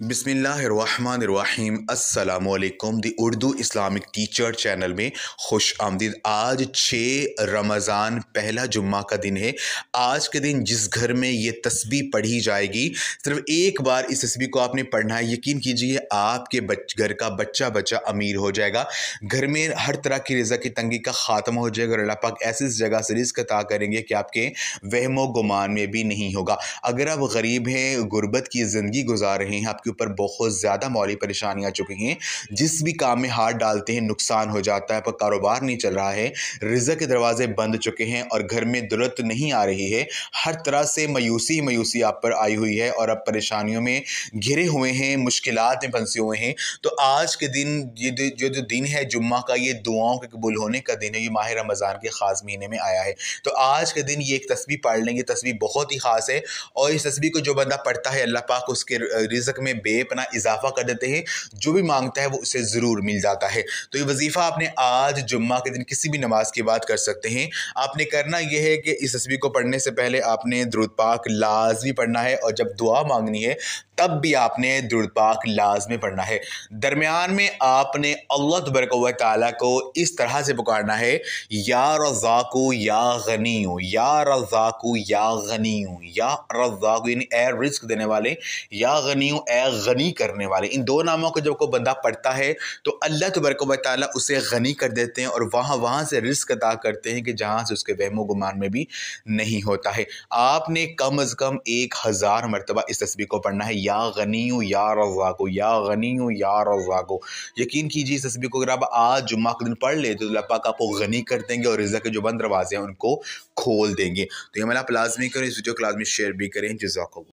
बिस्मिल्लाहिर्रहमानिर्रहीम अस्सलामुअलैकुम दी Urdu Islamic teacher channel में खुश आमदीद। आज 6 रमज़ान पहला जुम्मा का दिन है। आज के दिन जिस घर में ये तस्बीह पढ़ी जाएगी, सिर्फ एक बार इस तस्बीह को आपने पढ़ना है। यकीन कीजिए आपके घर का बच्चा बच्चा अमीर हो जाएगा। घर में हर तरह की रिज़्क़ की तंगी का ख़ात्मा हो जाएगा और अल्लाह पाक ऐसी जगह से रिज़्क़ अता करेंगे कि आपके वहमो गुमान में भी नहीं होगा। अगर आप गरीब हैं, गुर्बत की ज़िंदगी गुजार रहे हैं, आपके ऊपर बहुत ज़्यादा मौली परेशानियाँ आ चुकी हैं, जिस भी काम में हाथ डालते हैं नुकसान हो जाता है, पर कारोबार नहीं चल रहा है, रिज़्क़ के दरवाजे बंद चुके हैं और घर में दौलत नहीं आ रही है, हर तरह से मायूसी मायूसी आप पर आई हुई है और आप परेशानियों में घिरे हुए हैं, मुश्किलात में फंसे हुए हैं, तो आज के दिन ये जो दिन है जुम्मा का, ये दुआओं के कबूल होने का दिन है। ये माह रमज़ान के ख़ास महीने में आया है, तो आज के दिन ये एक तस्बीह पढ़ लेंगे। तस्बीह बहुत ही ख़ास है और इस तस्बीह को जो बंदा पढ़ता है, अल्लाह पाक उसके रिज़्क़ में बेपना इजाफा कर देते हैं। जो भी मांगता है वो उसे ज़रूर मिल जाता है। तो ये वजीफ़ा आपने आज जुम्मा के दिन किसी भी नमाज के बाद कर सकते हैं। आपने करना यह है कि इस तस्बीह को पढ़ने से पहले आपने दुरूद पाक लाज़मी पढ़ना है और जब दुआ मांगनी है तब भी आपने दुरूद पाक लाज़मी पढ़ना है। दरमियान में आपने अल्लाह तबारक व तआला को इस तरह से पुकारना है, या रज़ाक़ु या गनीयु, या रज़ाक़ु या गनीयु, या रज़ाक़ु यानी ए रिज़्क़ देने वाले, या गनीयु ए गनी करने वाले। इन दो नामों को जब कोई बंदा पढ़ता है तो अल्लाह तबारक व तआला उसे गनी कर देते हैं और वहाँ से रिज़्क़ अता करते हैं कि जहाँ से उसके वहमो गुमान में भी नहीं होता है। आपने कम अज़ कम 1000 मरतबा इस तस्बीह को पढ़ना है, या गनीयु या रज़ाक़ु, या गनीयु या रज़ाक़ु। यकीन कीजिए इस तस्बीह को अगर आप आज जुम्मा के दिन पढ़ ले तो अल्लाह पाक आपको गनी कर देंगे और रिज़्क़ के जो बंद दरवाजे हैं उनको खोल देंगे। तो ये अमल आप लाज़मी करें, इस वीडियो को लाज़मी शेयर भी करें। जज़ाकल्लाह।